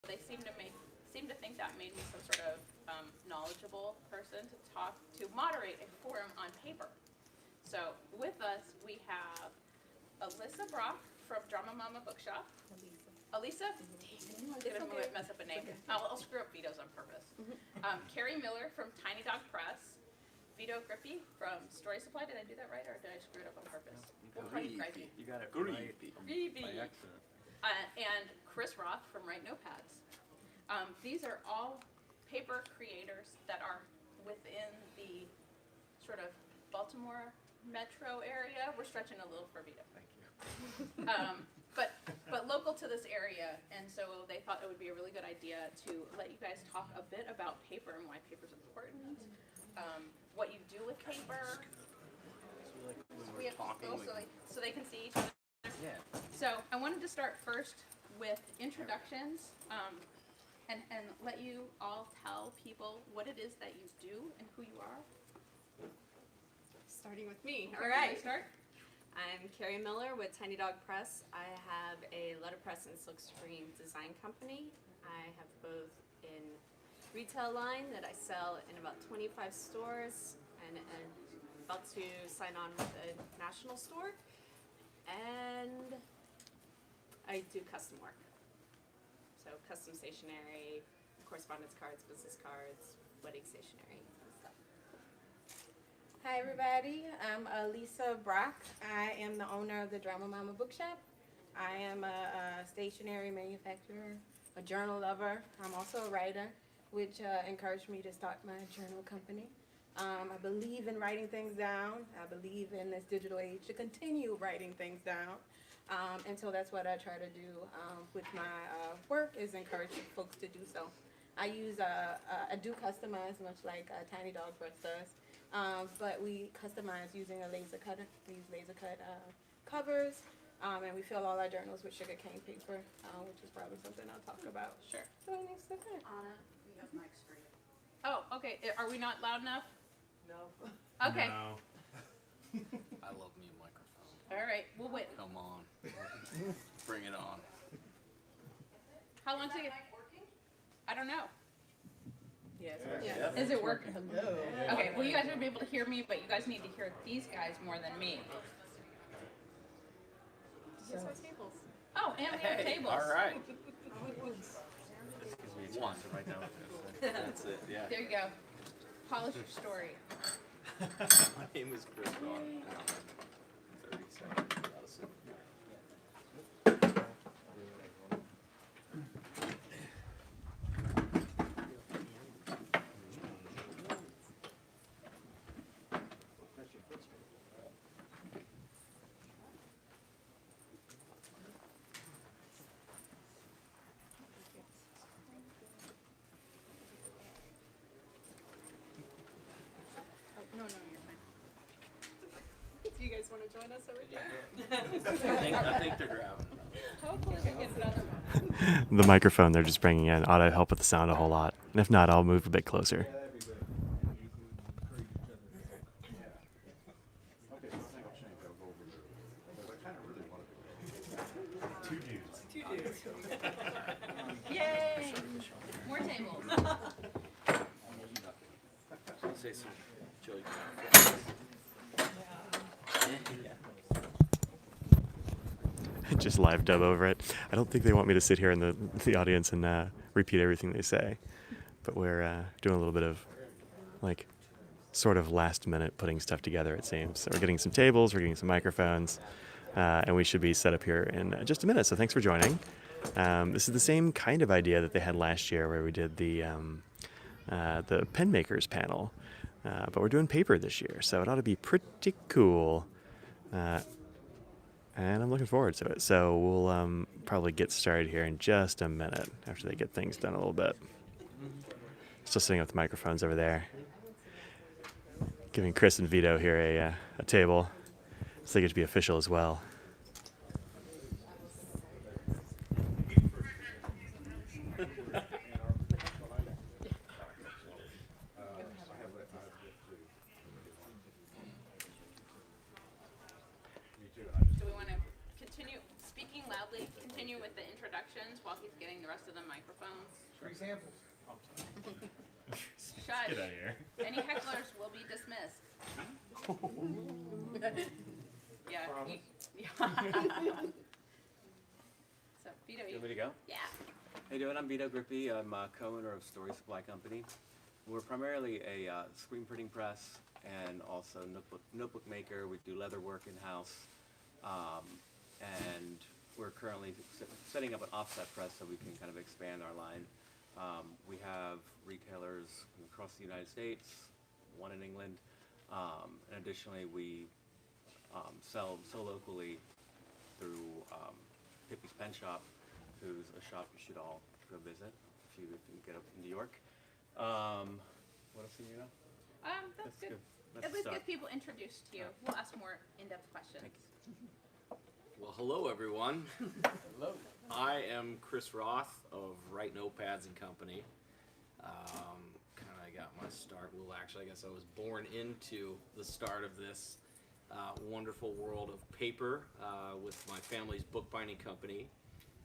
they seem to think that made me some sort of knowledgeable person to moderate a forum on paper. So with us, we have Alyssa Brock from Drama Mama Bookshop. Elisa? Dang, I'm gonna mess up a name. I'll screw up Vito's on purpose. Carrie Miller from Tiny Dog Press. Vito Grippi from Story Supply. Did I do that right, or did I screw it up on purpose? You got it right. By accident. And Chris Roth from Write Notepads. These are all paper creators that are within the sort of Baltimore metro area. We're stretching a little for Vito. Thank you. But local to this area, and so they thought it would be a really good idea to let you guys talk a bit about paper and why paper is important, what you do with paper. We have so they can see each other. Yeah. So I wanted to start first with introductions, and let you all tell people what it is that you do and who you are. Starting with me. Okay, All right. Start. I'm Carrie Miller with Tiny Dog Press. I have a letterpress and silkscreen design company. I have both in retail line that I sell in about 25 stores and about to sign on with a national store. And I do custom work. So custom stationery, correspondence cards, business cards, wedding stationery and stuff. Hi everybody, I'm Elisa Brock. I am the owner of the Drama Mama Bookshop. I am a stationery manufacturer, a journal lover. I'm also a writer, which encouraged me to start my journal company. I believe in writing things down. I believe in this digital age to continue writing things down. And so that's what I try to do with my work, is encourage folks to do so. I do customize much like Tiny Dog Press does. But we customize using a laser cutter. We use laser cut covers, and we fill all our journals with sugarcane paper, which is probably something I'll talk about. Sure. So next to that. Anna, we have mics for you. Oh, okay. Are we not loud enough? No. Okay. No. I love me a microphone. All right. We'll wait. Come on. Bring it on. How long to get? I don't know. Yes. Yeah. Is it working? Okay. Well, you guys will be able to hear me, but you guys need to hear these guys more than me. Here's our tables. Oh, and we have tables. All right. One. Right now. That's it. Yeah. There you go. Polish your story. My name is Chris Roth. 30 seconds. No, you're fine. Do you guys want to join us over here? I think they're grabbing. Hopefully we get another one. The microphone they're just bringing in ought to help with the sound a whole lot. And if not, I'll move a bit closer. Two dudes. Yay! More tables. Say some chili. Just live dub over it. I don't think they want me to sit here in the audience and repeat everything they say. But we're doing a little bit of, like, sort of last minute putting stuff together, it seems. So we're getting some tables, we're getting some microphones, and we should be set up here in just a minute. So thanks for joining. This is the same kind of idea that they had last year where we did the pen makers panel. But we're doing paper this year, so it ought to be pretty cool. And I'm looking forward to it. So we'll probably get started here in just a minute after they get things done a little bit. Still sitting with the microphones over there. Giving Chris and Vito here a table so they get to be official as well. Do we want to continue speaking loudly, continue with the introductions while he's getting the rest of the microphones? Free samples. Get out of here. Any hecklers will be dismissed. Yeah. Yeah. So, Vito, You you, want me to go? yeah. How you doing? I'm Vito Grippi. I'm co-owner of Story Supply Company. We're primarily a screen printing press and also notebook maker. We do leather work in-house. And we're currently setting up an offset press so we can kind of expand our line. We have retailers across the United States, one in England. And additionally, we sell locally through Hippie's Pen Shop, who's a shop you should all go visit if you get up in New York. What else do you know? That's good. Let's At least start. get people introduced to you. We'll ask more in-depth questions. Thank you. Well, hello everyone. Hello. I am Chris Roth of Write Notepads and Company. Kind of got my start. Well, actually, I guess I was born into the start of this wonderful world of paper with my family's bookbinding company.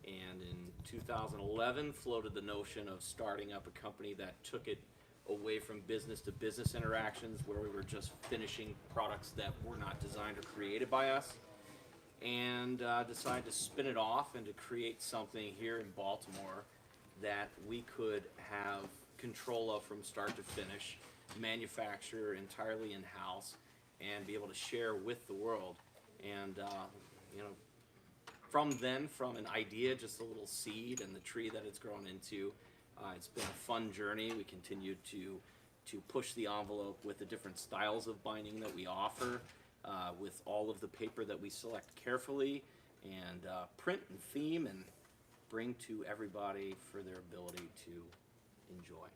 And in 2011, floated the notion of starting up a company that took it away from business to business interactions, where we were just finishing products that were not designed or created by us. And decided to spin it off and to create something here in Baltimore that we could have control of from start to finish, manufacture entirely in-house, and be able to share with the world. And from an idea, just a little seed, and the tree that it's grown into, it's been a fun journey. We continue to push the envelope with the different styles of binding that we offer. With all of the paper that we select carefully, and print and theme, and bring to everybody for their ability to enjoy.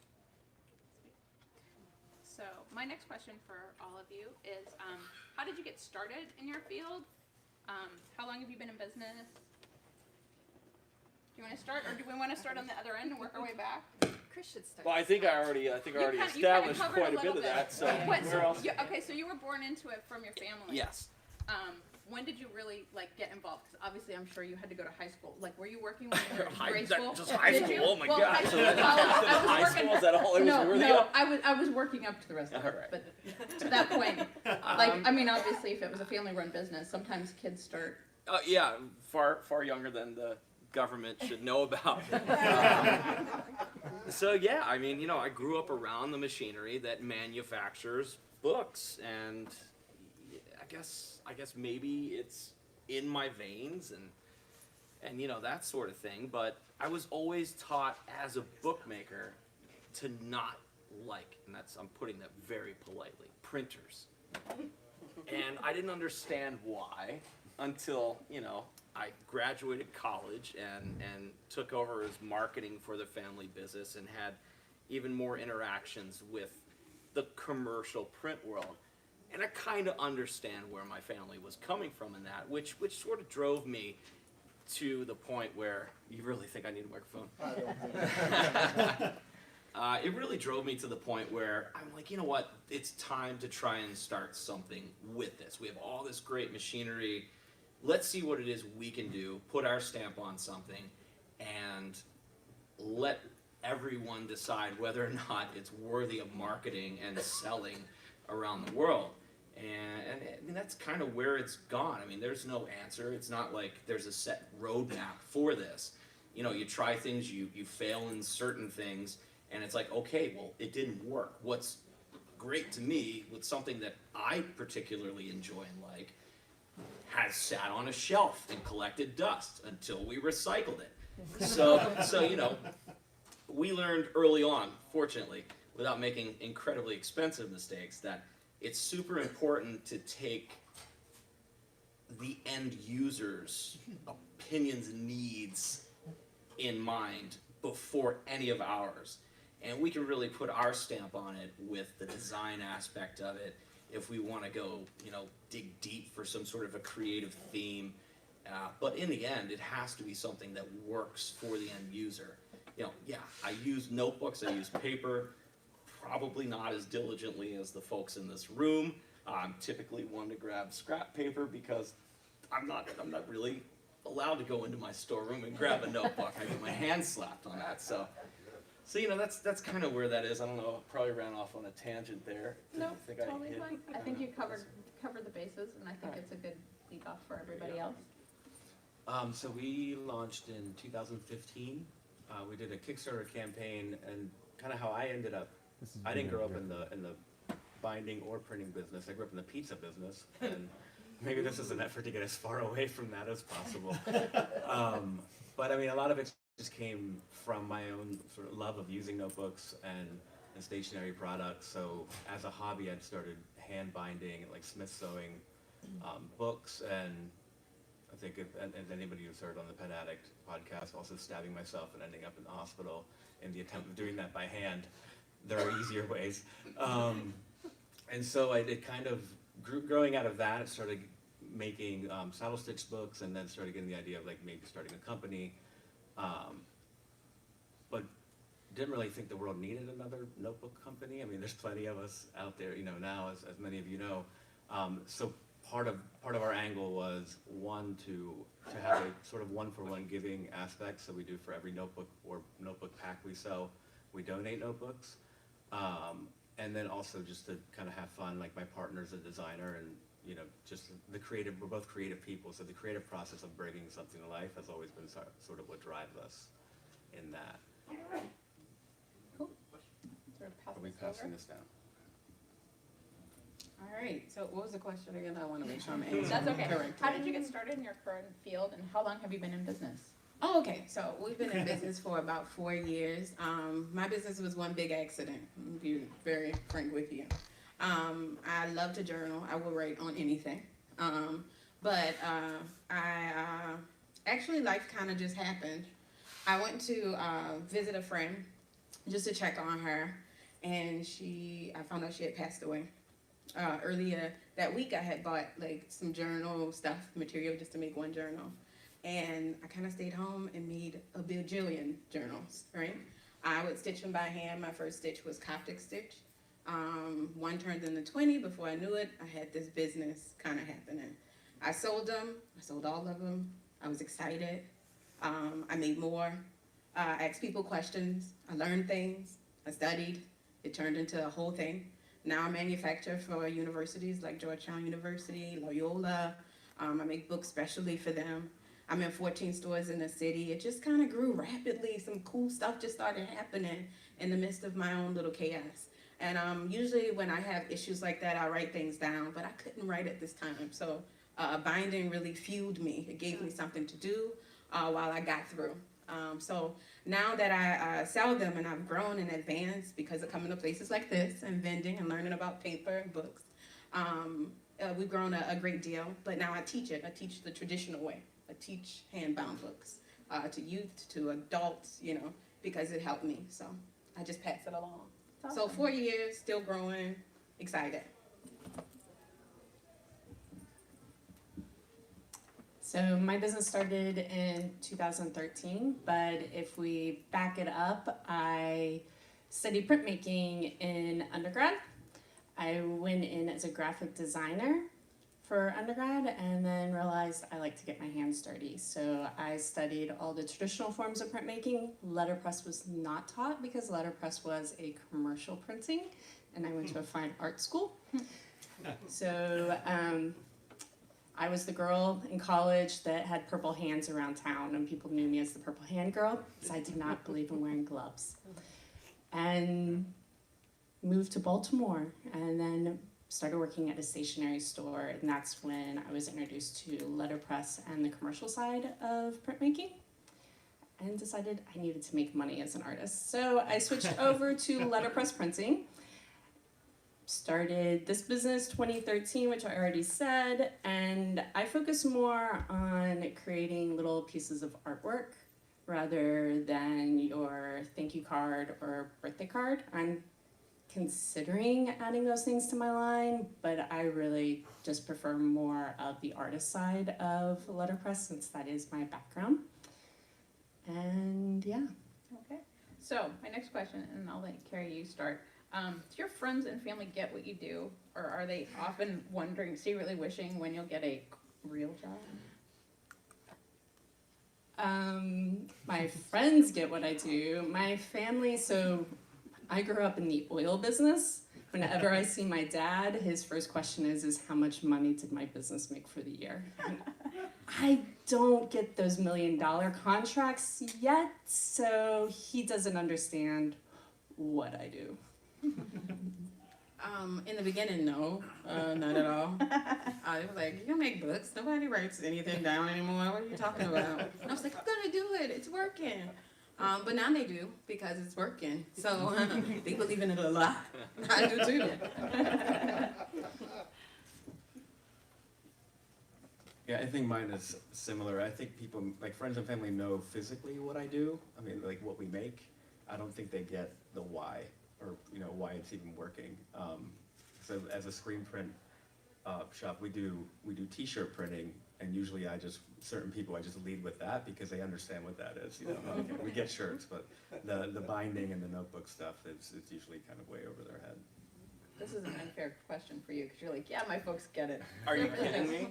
So my next question for all of you is, how did you get started in your field? How long have you been in business? Do you want to start, or do we want to start on the other end and work our way back? Chris should start. Well, I think I already You established covered quite a bit little of that. So What, where else? okay, so you were born into it from your family. Yes. When did you really get involved? Because obviously, I'm sure you had to go to high school. Like, were you working when you were in grade school? Just high Did school. you? Oh my Well, God. high school, So college. I was high working. school, is that all it was No, worthy no, of? I was working up to the rest of it. All right. But to that point, I mean, obviously, if it was a family-run business, sometimes kids start. Yeah, far younger than the government should know about. So yeah, I mean, I grew up around the machinery that manufactures books, and I guess maybe it's in my veins and that sort of thing. But I was always taught as a bookmaker to not like, and I'm putting that very politely, printers. And I didn't understand why until, I graduated college and took over as marketing for the family business and had even more interactions with the commercial print world. And I kind of understand where my family was coming from in that, which sort of drove me to the point where, you really think I need a microphone? It really drove me to the point where I'm like, you know what, it's time to try and start something with this. We have all this great machinery. Let's see what it is we can do, put our stamp on something, and let everyone decide whether or not it's worthy of marketing and selling around the world. And I mean, that's kind of where it's gone. I mean, there's no answer. It's not like there's a set roadmap for this. You try things, you fail in certain things, and it's like, okay, well, it didn't work. What's great to me, with something that I particularly enjoy and like, has sat on a shelf and collected dust until we recycled it. So we learned early on, fortunately, without making incredibly expensive mistakes, that it's super important to take the end user's opinions and needs in mind before any of ours. And we can really put our stamp on it with the design aspect of it if we want to go, dig deep for some sort of a creative theme. But in the end, it has to be something that works for the end user. I use notebooks, I use paper, probably not as diligently as the folks in this room. I'm typically one to grab scrap paper because I'm not really allowed to go into my storeroom and grab a notebook. I get my hand slapped on that. So So that's kind of where that is. I don't know. Probably ran off on a tangent there. No, I think totally hit- fine. I think you covered the bases, and I think Alright. it's a good lead off for everybody else. So we launched in 2015. We did a Kickstarter campaign, and kind of how I ended up. I didn't grow up in the binding or printing business. I grew up in the pizza business, and maybe this is an effort to get as far away from that as possible. But I mean, a lot of it just came from my own sort of love of using notebooks and stationery products. So as a hobby, I'd started hand binding and like Smith sewing books, and I think and anybody who's heard on the Pen Addict podcast, also stabbing myself and ending up in the hospital in the attempt of doing that by hand. There are easier ways. And so it kind of growing out of that, I started making saddle stitch books, and then started getting the idea of like maybe starting a company. But didn't really think the world needed another notebook company. I mean, there's plenty of us out there, now, as many of you know. So part of our angle was to have a sort of one-for-one giving aspect. So we do for every notebook or notebook pack we sell, we donate notebooks. And then also just to kind of have fun, like my partner's a designer, and just we're both creative people, so the creative process of bringing something to life has always been sort of what drives us in that. Cool. Sort of pass Are we this over. passing this down? All right, so what was the question again? I want to make sure I'm answering. That's okay. correctly. How did you get started in your current field, and how long have you been in business? Oh, okay. So we've been in business for about 4 years. My business was one big accident. To be very frank with you. I love to journal. I will write on anything. But actually life kind of just happened. I went to visit a friend just to check on her, and I found out she had passed away. Earlier that week, I had bought like some journal stuff, material just to make one journal. And I kind of stayed home and made a bajillion journals, right? I would stitch them by hand. My first stitch was Coptic stitch. One turned into 20. Before I knew it, I had this business kind of happening. I sold them. I sold all of them. I was excited. I made more. I asked people questions. I learned things. I studied. It turned into a whole thing. Now I manufacture for universities like Georgetown University, Loyola. I make books specially for them. I'm in 14 stores in the city. It just kind of grew rapidly. Some cool stuff just started happening in the midst of my own little chaos. And usually when I have issues like that, I write things down, but I couldn't write at this time. So binding really fueled me. It gave me something to do while I got through. So now that I sell them and I've grown and advanced because of coming to places like this and vending and learning about paper and books, we've grown a great deal. But now I teach it. I teach the traditional way. I teach hand-bound books to youth, to adults, because it helped me. So I just pass it along. That's So awesome. 4 years, still growing, excited. So my business started in 2013, but if we back it up, I studied printmaking in undergrad. I went in as a graphic designer for undergrad and then realized I like to get my hands dirty. So I studied all the traditional forms of printmaking. Letterpress was not taught because letterpress was a commercial printing, and I went to a fine art school. So I was the girl in college that had purple hands around town, and people knew me as the purple hand girl because I did not believe in wearing gloves. And moved to Baltimore, and then started working at a stationery store, and that's when I was introduced to letterpress and the commercial side of printmaking, and decided I needed to make money as an artist. So I switched over to letterpress printing. Started this business 2013, which I already said, and I focus more on creating little pieces of artwork rather than your thank you card or birthday card. I'm considering adding those things to my line, but I really just prefer more of the artist side of letterpress since that is my background. And yeah. Okay. So my next question, and I'll let Carrie you start. Do your friends and family get what you do, or are they often wondering, secretly wishing when you'll get a real job? My friends get what I do. My family, so I grew up in the oil business. Whenever I see my dad, his first question is how much money did my business make for the year? And I don't get those $1 million contracts yet, so he doesn't understand what I do. In the beginning, no, not at all. They was like, "You make books. Nobody writes anything down anymore. What are you talking about?" And I was like, "I'm gonna do it. It's working." But now they do because it's working. So they believe in it a lot. I do too. Yeah, I think mine is similar. I think people, like friends and family, know physically what I do. I mean, like what we make. I don't think they get the why, or why it's even working. So as a screen print shop, we do T-shirt printing, and usually certain people I just lead with that because they understand what that is. Okay, we get shirts, but the binding and the notebook stuff is usually kind of way over their head. This is an unfair question for you because you're like, yeah, my folks get it. Are you kidding me?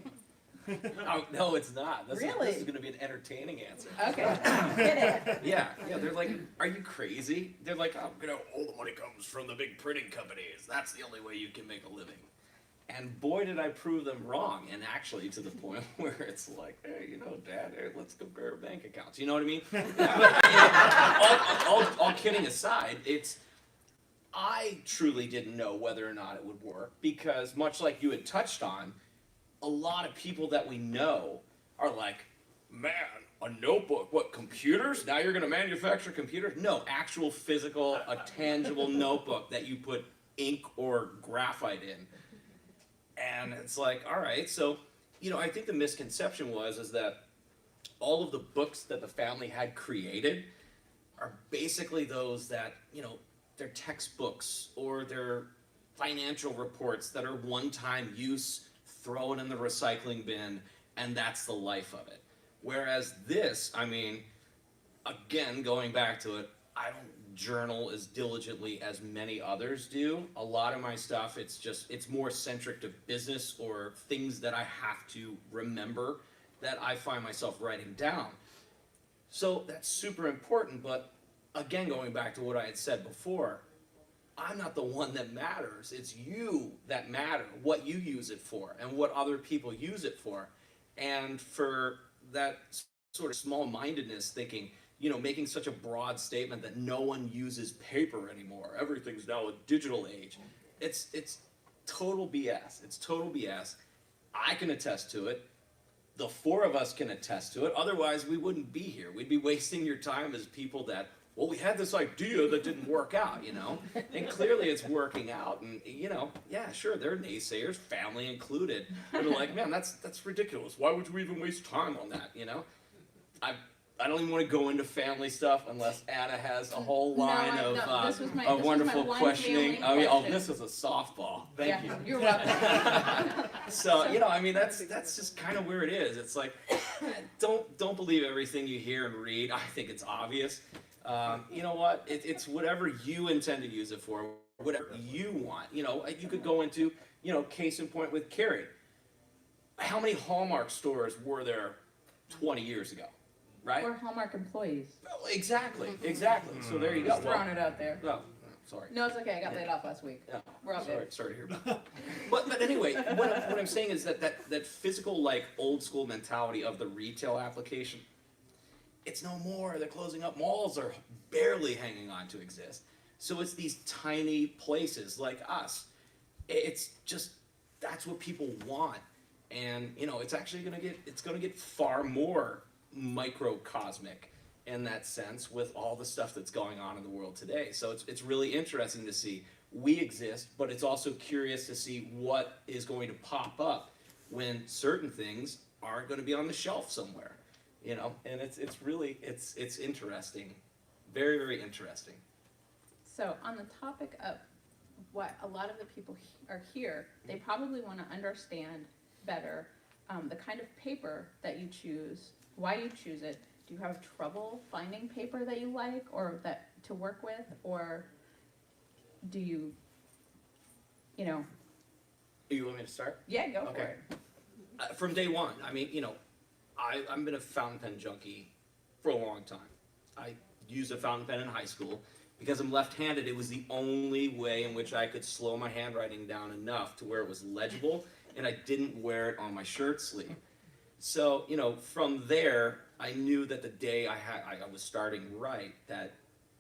Oh, no, it's not. Really? This is going to be an entertaining answer. Okay, get it. Yeah, they're like, are you crazy? They're like, all the money comes from the big printing companies. That's the only way you can make a living. And boy, did I prove them wrong. And actually, to the point where it's like, hey, Dad, let's compare bank accounts. You know what I mean? all kidding aside, I truly didn't know whether or not it would work because, much like you had touched on, a lot of people that we know are like, man, a notebook, what, computers? Now you're going to manufacture computers? No, actual physical, a tangible notebook that you put ink or graphite in. And it's like, all right, so, I think the misconception is that all of the books that the family had created are basically those that, they're textbooks or they're financial reports that are one-time use, throw it in the recycling bin, and that's the life of it. Whereas this, again, going back to it, I don't journal as diligently as many others do. A lot of my stuff, it's more centric to business or things that I have to remember that I find myself writing down. So that's super important, but again, going back to what I had said before, I'm not the one that matters. It's you that matter, what you use it for and what other people use it for. And for that sort of small-mindedness thinking, making such a broad statement that no one uses paper anymore, everything's now a digital age, it's total BS. It's total BS. I can attest to it. The four of us can attest to it. Otherwise, we wouldn't be here. We'd be wasting your time as people that, well, we had this idea that didn't work out, and clearly it's working out. And, yeah, sure, there are naysayers, family included, that are like, man, that's ridiculous. Why would you even waste time on that, I don't even want to go into family stuff unless Anna has a whole line of wonderful questioning. This was a softball. Thank you. You're welcome. So, that's just kind of where it is. It's like, don't believe everything you hear and read. I think it's obvious. You know what? It's whatever you intend to use it for, whatever you want. You could go into, case in point with Carrie. How many Hallmark stores were there 20 years ago? Right? We're Hallmark employees. Oh, exactly. So there you go. Just throwing it out there. No, sorry. No, it's okay. I got laid off last week. Yeah, We're all good. sorry to hear about that. But anyway, what I'm saying is that physical, like, old school mentality of the retail application, it's no more. They're closing up. Malls are barely hanging on to exist. So it's these tiny places like us. It's just, that's what people want. And, it's actually gonna get far more microcosmic in that sense with all the stuff that's going on in the world today. So it's really interesting to see we exist, but it's also curious to see what is going to pop up when certain things aren't going to be on the shelf somewhere, and it's really interesting, very, very interesting. So on the topic of what a lot of the people are here, they probably want to understand better the kind of paper that you choose, why you choose it. Do you have trouble finding paper that you like or that to work with, or do you You want me to start? Yeah, go for Okay. it. From day one, I've been a fountain pen junkie for a long time. I used a fountain pen in high school. Because I'm left-handed, it was the only way in which I could slow my handwriting down enough to where it was legible, and I didn't wear it on my shirt sleeve. So, you know, from there, I knew that the day I was starting right, that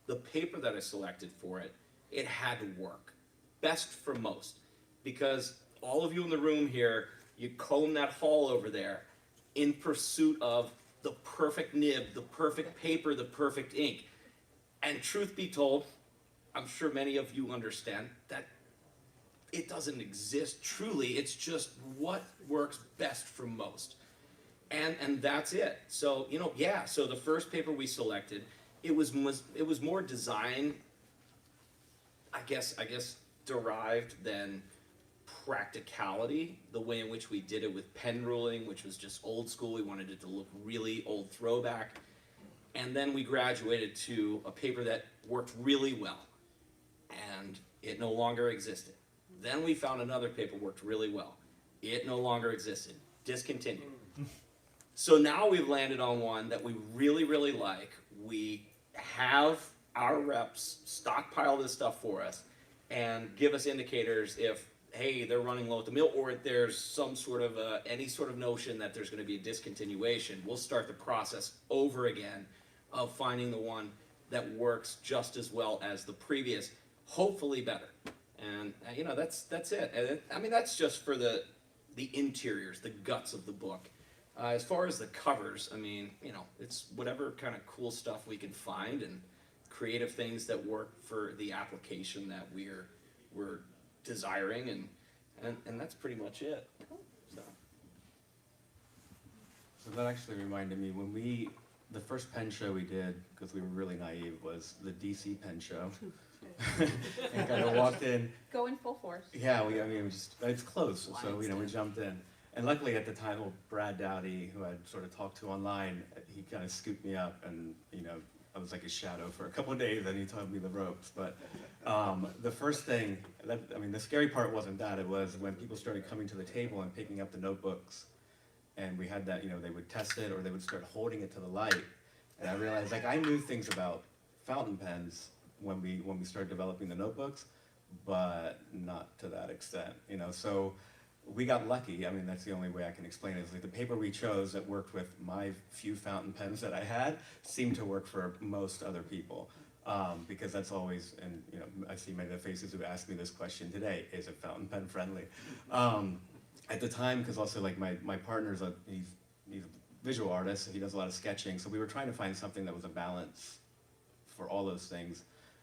the paper that I selected for it, it had to work. Best for most. Because all of you in the room here, you comb that hall over there in pursuit of the perfect nib, the perfect paper, the perfect ink. And truth be told, I'm sure many of you understand that it doesn't exist truly. It's just what works best for most. And that's it. So, you know, yeah, so the first paper we selected, it was more design, I guess derived than practicality, the way in which we did it with pen ruling, which was just old school. We wanted it to look really old throwback. And then we graduated to a paper that worked really well, and it no longer existed. Then we found another paper worked really well. It no longer existed, discontinued. So now we've landed on one that we really, really like. We have our reps stockpile this stuff for us and give us indicators if, hey, they're running low at the mill, or if there's some sort of any sort of notion that there's going to be a discontinuation. We'll start the process over again of finding the one that works just as well as the previous, hopefully better. And you know, that's it. And I mean, that's just for the interiors, the guts of the book. As far as the covers, I mean, you know, it's whatever kind of cool stuff we can find and creative things that work for the application that we're desiring, and that's pretty much it. So that actually reminded me, when the first pen show we did, because we were really naive, was the DC pen show. And kind of walked in. Go in full force. Yeah, it's close, so you know, we jumped in. And luckily at the time, Brad Dowdy, who I'd sort of talked to online, he kind of scooped me up, and you know, I was like his shadow for a couple of days, and he taught me the ropes. But the first thing, the scary part wasn't that, it was when people started coming to the table and picking up the notebooks. And we had that, you know, they would test it or they would start holding it to the light. And I realized, like, I knew things about fountain pens when we started developing the notebooks, but not to that extent, you know. So we got lucky. I mean, that's the only way I can explain it. Is like the paper we chose that worked with my few fountain pens that I had seemed to work for most other people. Because that's always, and you know, I see many of the faces who asked me this question today, is it fountain pen friendly? At the time, because also like my partner's he's a visual artist, so he does a lot of sketching, so we were trying to find something that was a balance for all those things.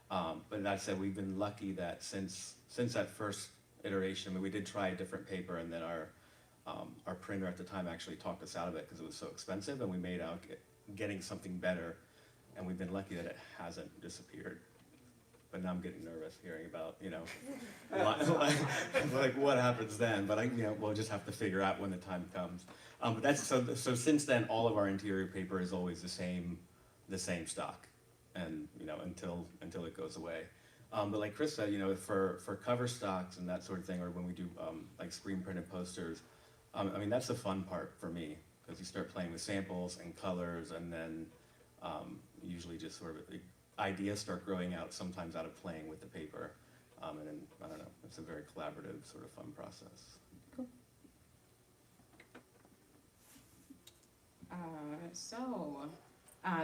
But that said, we've been lucky that since that first iteration, I mean, we did try a different paper, and then our printer at the time actually talked us out of it because it was so expensive, and we made out getting something better, and we've been lucky that it hasn't disappeared. But now I'm getting nervous hearing about, you know, like what happens then. But we'll just have to figure out when the time comes. But that's so since then, all of our interior paper is always the same stock, and you know, until it goes away. But like Chris said, you know, for cover stocks and that sort of thing, or when we do like screen printed posters, I mean, that's the fun part for me, because you start playing with samples and colors, and then usually just sort of ideas start growing out, sometimes out of playing with the paper, and then, I don't know, it's a very collaborative sort of fun process. Cool.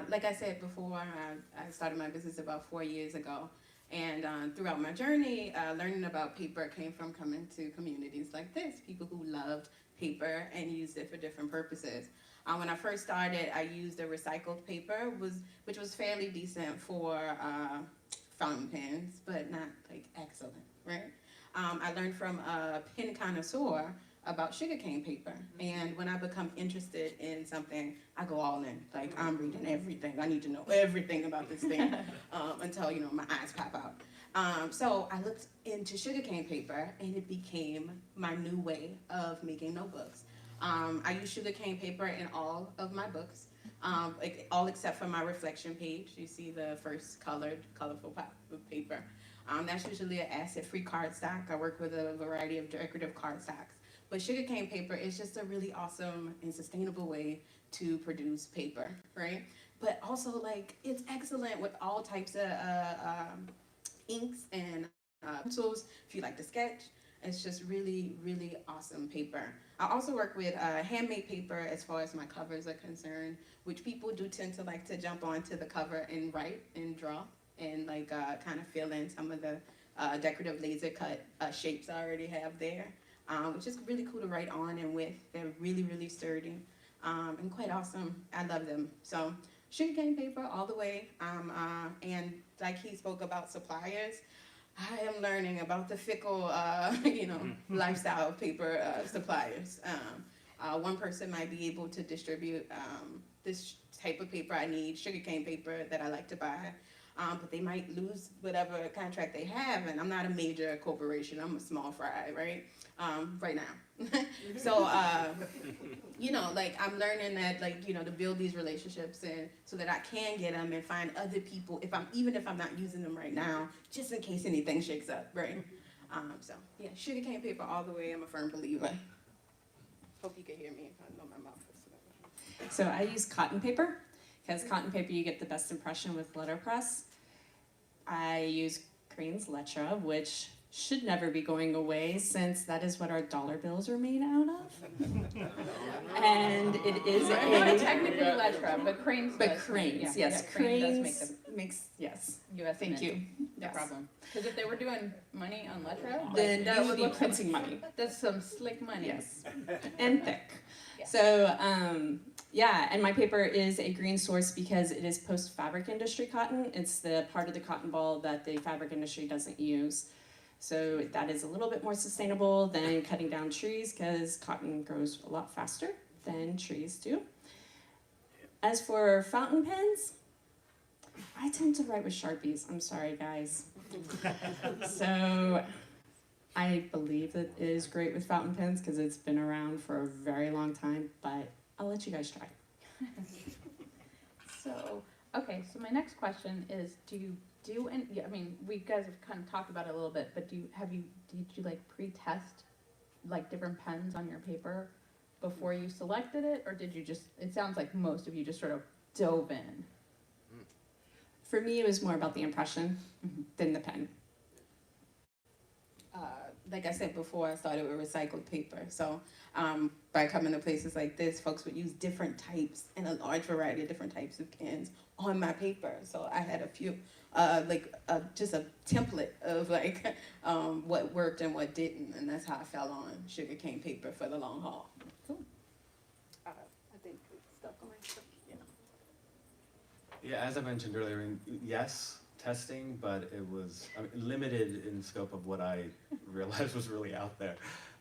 Like I said before, I started my business about 4 years ago, and throughout my journey, learning about paper came from coming to communities like this, people who loved paper and used it for different purposes. When I first started, I used a recycled paper, which was fairly decent for fountain pens, but not like excellent, right? I learned from a pen connoisseur about sugarcane paper, and when I become interested in something, I go all in. Like, I'm reading everything. I need to know everything about this thing until, you know, my eyes pop out. So I looked into sugarcane paper, and it became my new way of making notebooks. I use sugarcane paper in all of my books, all except for my reflection page. You see the first colorful paper. That's usually an acid-free cardstock. I work with a variety of decorative cardstocks. But sugarcane paper is just a really awesome and sustainable way to produce paper, right? but also like it's excellent with all types of inks and pencils. If you like to sketch, it's just really, really awesome paper. I also work with handmade paper as far as my covers are concerned, which people do tend to like to jump onto the cover and write and draw and like kind of fill in some of the decorative laser cut shapes I already have there, which is really cool to write on and with. They're really, really sturdy and quite awesome. I love them. So sugarcane paper all the way. And like he spoke about suppliers, I am learning about the fickle, lifestyle of paper suppliers. One person might be able to distribute this type of paper I need, sugarcane paper that I like to buy, but they might lose whatever contract they have, and I'm not a major corporation, I'm a small fry, right? Right now. So, I'm learning that, to build these relationships and so that I can get them and find other people, even if I'm not using them right now, just in case anything shakes up, right? Sugarcane paper all the way, I'm a firm believer. Hope you can hear me, I know my mouth is. So I use cotton paper, because cotton paper you get the best impression with letterpress. I use Crane's Letra, which should never be going away since that is what our dollar bills are made out of. And it is Technically Letra, but Crane's But does. Crane's, Yeah, yes, yeah, Crane does make Crane's makes, yes, the US thank you. No Yes. problem. Because if they were doing money on Letra, Then that you would would be look printing money. That's some slick money. Yes, and thick. Yeah. So, and my paper is a green source because it is post-fabric industry cotton. It's the part of the cotton ball that the fabric industry doesn't use. So that is a little bit more sustainable than cutting down trees because cotton grows a lot faster than trees do. As for fountain pens, I tend to write with Sharpies. I'm sorry, guys. So I believe that it is great with fountain pens because it's been around for a very long time, but I'll let you guys try. So, okay, so my next question is, do you do, and yeah, I mean, we guys have kind of talked about it a little bit, but did you like pre-test like different pens on your paper before you selected it, or did you just, it sounds like most of you just sort of dove in. For me, it was more about the impression than the pen. Like I said before, I started with recycled paper. So by coming to places like this, folks would use different types and a large variety of different types of pens on my paper. So I had a few, just a template of what worked and what didn't. And that's how I fell on sugarcane paper for the long haul. Cool. I think it's stuck on my stuff. Yeah, as I mentioned earlier, yes, testing, but it was limited in scope of what I realized was really out there.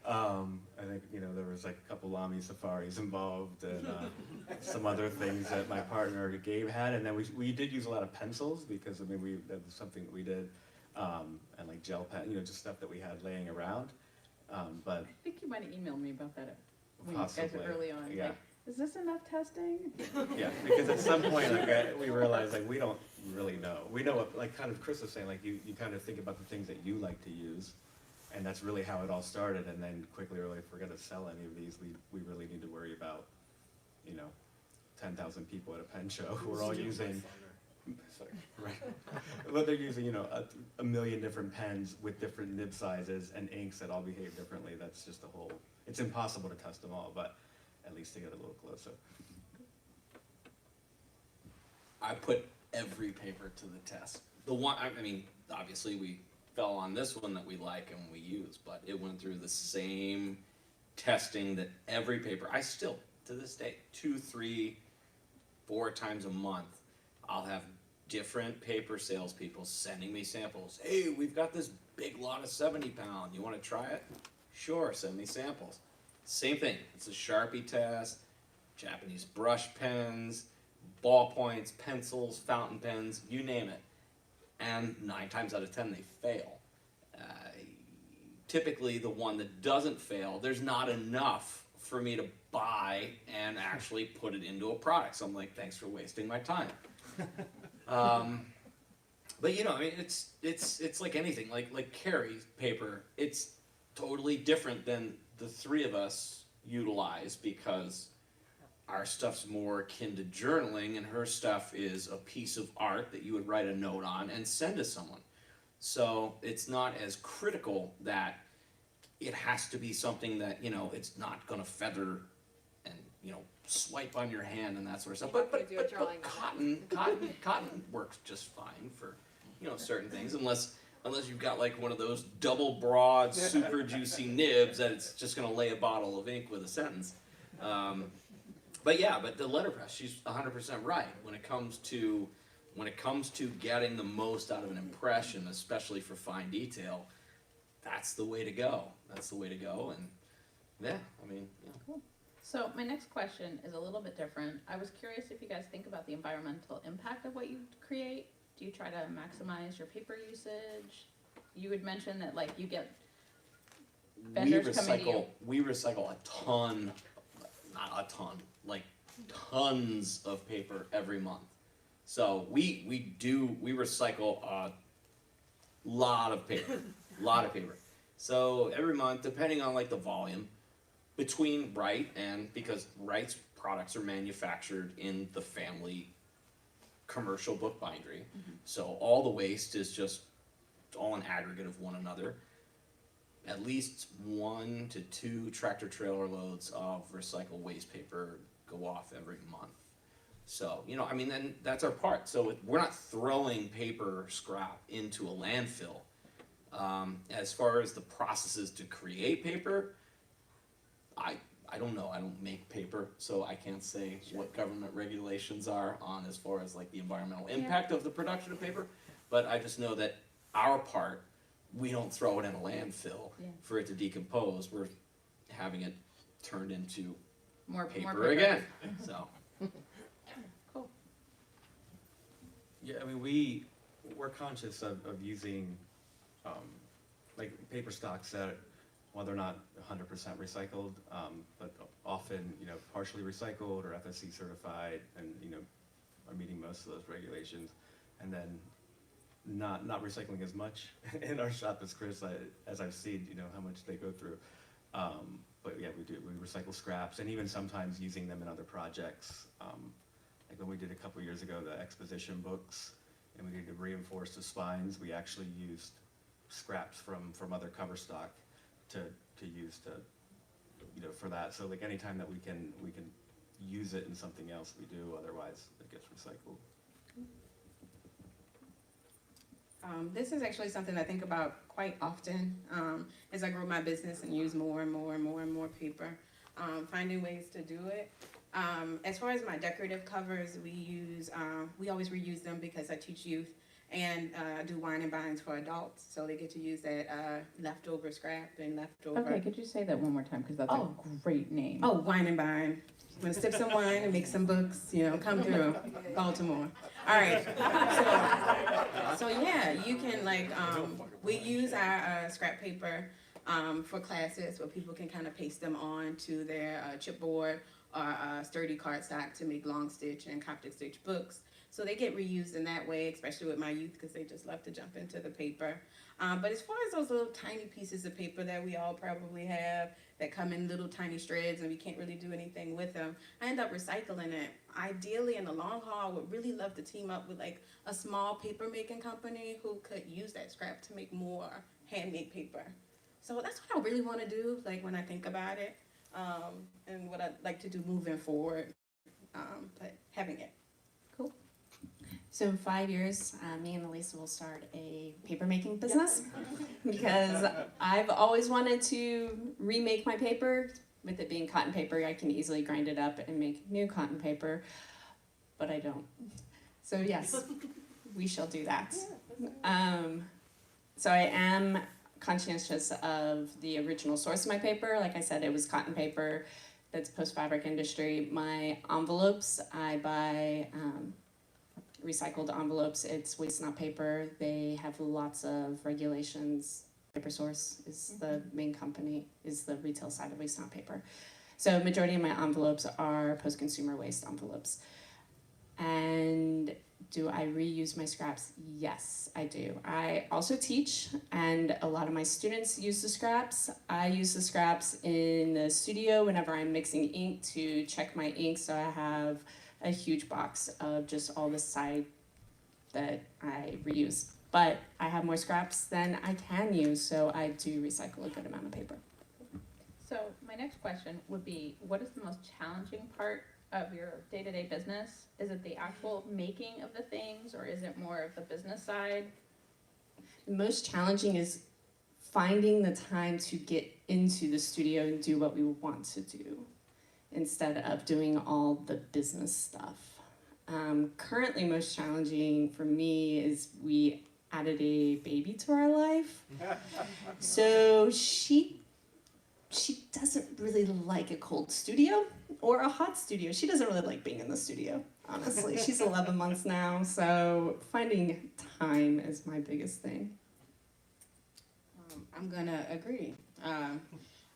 I think, there was like a couple Lamy safaris involved and some other things that my partner Gabe had. And then we did use a lot of pencils because, that was something that we did. And like gel pen, just stuff that we had laying around. But I think you might have emailed me about that when possibly, you guys were early on. yeah. Like, is this enough testing? Yeah, because at some point, we realized, we don't really know. We know what, kind of Chris was saying, you kind of think about the things that you like to use, and that's really how it all started, and then quickly we're like, if we're gonna sell any of these, we really need to worry about, 10,000 people at a pen show who are all using, sorry, right, but they're using, a million different pens with different nib sizes and inks that all behave differently. That's just a whole, it's impossible to test them all, but at least to get a little closer. I put every paper to the test. The one, obviously we fell on this one that we like and we use, but it went through the same testing that every paper, I still, to this day, 2, 3, 4 times a month, I'll have different paper salespeople sending me samples. Hey, we've got this big lot of 70 pound, you wanna try it? Sure, send me samples. Same thing, it's a Sharpie test, Japanese brush pens, ballpoints, pencils, fountain pens, you name it. And 9 times out of 10 they fail. Typically the one that doesn't fail, there's not enough for me to buy and actually put it into a product. So I'm like, thanks for wasting my time. But it's like anything, like Carrie's paper, it's totally different than the 3 of us utilize because our stuff's more akin to journaling, and her stuff is a piece of art that you would write a note on and send to someone. So it's not as critical that it has to be something that, you know, it's not gonna feather and, you know, swipe on your hand and that sort of stuff. But You do a drawing of cotton works just fine for, you know, certain things, unless you've got like one of those double broad, super juicy nibs that it's just gonna lay a bottle of ink with a sentence. But yeah, but the letterpress, she's 100% right. When it comes to getting the most out of an impression, especially for fine detail, that's the way to go. That's the way to go. And yeah, I mean, yeah. So my next question is a little bit different. I was curious if you guys think about the environmental impact of what you create. Do you try to maximize your paper usage? You would mention that like you get vendors coming to you. We recycle a ton, not a ton, like tons of paper every month. So we recycle a lot of paper, So every month, depending on like the volume, between Wright and, because Wright's products are manufactured in the family commercial book bindery, so all the waste is just all an aggregate of one another. At least 1 to 2 tractor trailer loads of recycled waste paper go off every month. So, you know, I mean, then that's our part. So we're not throwing paper scrap into a landfill. As far as the processes to create paper, I don't know. I don't make paper, so I can't say what government regulations are on as far as like the environmental impact of the production of paper. But I just know that our part, we don't throw it in a landfill for it to decompose. We're having it turned into more paper again. So. Yeah, I mean, we're conscious of using, like paper stocks that, while they're not 100% recycled, but often, you know, partially recycled or FSC certified, and, you know, are meeting most of those regulations. And then not recycling as much in our shop as Chris, as I've seen, you know, how much they go through. But yeah, we recycle scraps, and even sometimes using them in other projects. Like when we did a couple years ago, the exposition books, and we needed to reinforce the spines, we actually used scraps from other cover stock to use to, you know, for that. So like anytime that we can use it in something else, we do, otherwise it gets recycled. This is actually something I think about quite often as I grow my business and use more and more paper, finding ways to do it. As far as my decorative covers, we always reuse them because I teach youth and do wine and binds for adults, so they get to use that leftover scrap and leftover. Okay, could you say that one more time, because that's a great name. Oh, wine and bind. I'm gonna sip some wine and make some books, you know, come through Baltimore. All right, so yeah, you can like, we use our scrap paper for classes where people can kind of paste them on to their chipboard or sturdy cardstock to make long stitch and Coptic stitch books. So they get reused in that way, especially with my youth, because they just love to jump into the paper. But as far as those little tiny pieces of paper that we all probably have that come in little tiny shreds and we can't really do anything with them, I end up recycling it. Ideally, in the long haul, I would really love to team up with like a small paper making company who could use that scrap to make more handmade paper. So that's what I really want to do, like when I think about it, and what I'd like to do moving forward, but having it. So in 5 years, me and Elisa will start a paper making business because I've always wanted to remake my paper. With it being cotton paper, I can easily grind it up and make new cotton paper, but I don't. So yes, we shall do that. So I am conscientious of the original source of my paper. Like I said, it was cotton paper that's post-fabric industry. My envelopes, I buy recycled envelopes. It's waste not paper. They have lots of regulations. Paper Source is the main company, is the retail side of waste not paper. So majority of my envelopes are post-consumer waste envelopes. And do I reuse my scraps? Yes, I do. I also teach, and a lot of my students use the scraps. I use the scraps in the studio whenever I'm mixing ink to check my ink, so I have a huge box of just all the side that I reuse. But I have more scraps than I can use, so I do recycle a good amount of paper. So my next question would be, what is the most challenging part of your day-to-day business? Is it the actual making of the things, or is it more of the business side? The most challenging is finding the time to get into the studio and do what we want to do instead of doing all the business stuff. Currently, most challenging for me is we added a baby to our life. So she doesn't really like a cold studio or a hot studio. She doesn't really like being in the studio, honestly. She's 11 months now, so finding time is my biggest thing. I'm gonna agree.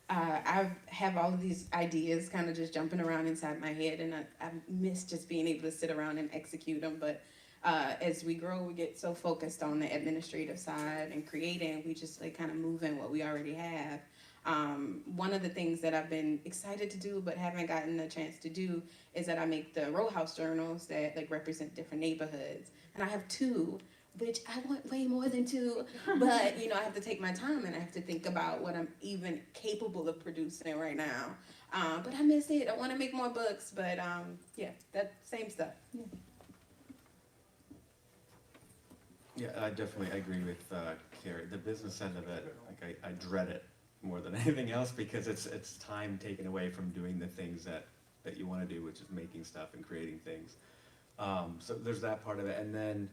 I have all of these ideas kind of just jumping around inside my head, and I miss just being able to sit around and execute them. But as we grow, we get so focused on the administrative side and creating, we just like kind of move in what we already have. One of the things that I've been excited to do but haven't gotten a chance to do is that I make the row house journals that like represent different neighborhoods, and I have 2, which I want way more than 2, but you know, I have to take my time and I have to think about what I'm even capable of producing right now. But I miss it. I want to make more books, but yeah, that same stuff. Yeah, I definitely agree with Carrie. The business end of it, like I dread it more than anything else because it's time taken away from doing the things that you want to do, which is making stuff and creating things. So there's that part of it, and then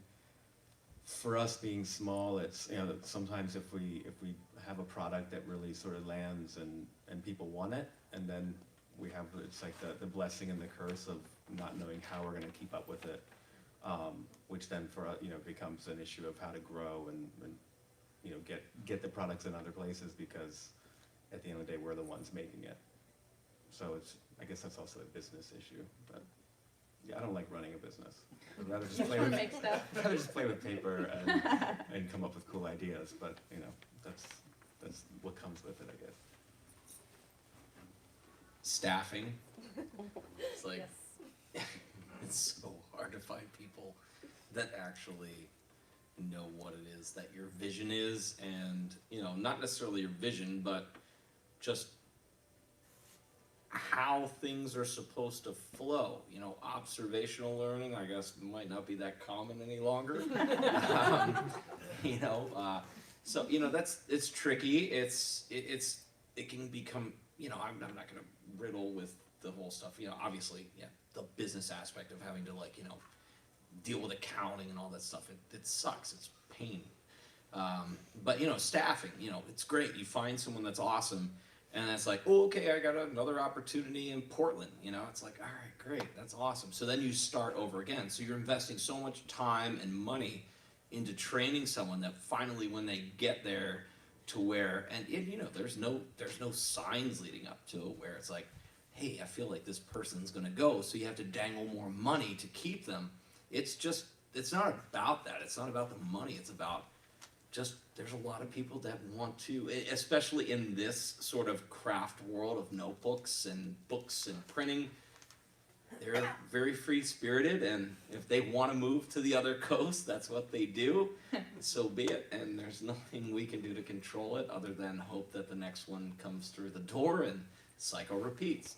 for us being small, it's, you know, sometimes if we have a product that really sort of lands and people want it, and then we have, it's like the blessing and the curse of not knowing how we're going to keep up with it, which then for us, you know, becomes an issue of how to grow and you know, get the products in other places, because at the end of the day, we're the ones making it. So it's, I guess that's also a business issue, but yeah, I don't like running a business. I'd rather just play with, Make stuff. I'd rather just play with paper and come up with cool ideas, but you know, that's what comes with it, I guess. Staffing. It's like, it's so hard to find people that actually know what it is that your vision is, and you know, not necessarily your vision, but just how things are supposed to flow. You know, observational learning, I guess, might not be that common any longer. You know, so you know, it's tricky. It can become, you know, I'm not gonna riddle with the whole stuff. You know, obviously, yeah, the business aspect of having to, like, you know, deal with accounting and all that stuff. It sucks. It's pain. But you know, staffing, you know, it's great. You find someone that's awesome, and it's like, oh, okay, I got another opportunity in Portland. You know, it's like, all right, great, that's awesome. So then you start over again. So you're investing so much time and money into training someone that finally, when they get there to where, and you know, there's no signs leading up to it where it's like, hey, I feel like this person's gonna go, so you have to dangle more money to keep them. It's just, it's not about that. It's not about the money. It's about just, there's a lot of people that want to, especially in this sort of craft world of notebooks and books and printing, they're very free-spirited, and if they want to move to the other coast, that's what they do. So be it, and there's nothing we can do to control it other than hope that the next one comes through the door and cycle repeats.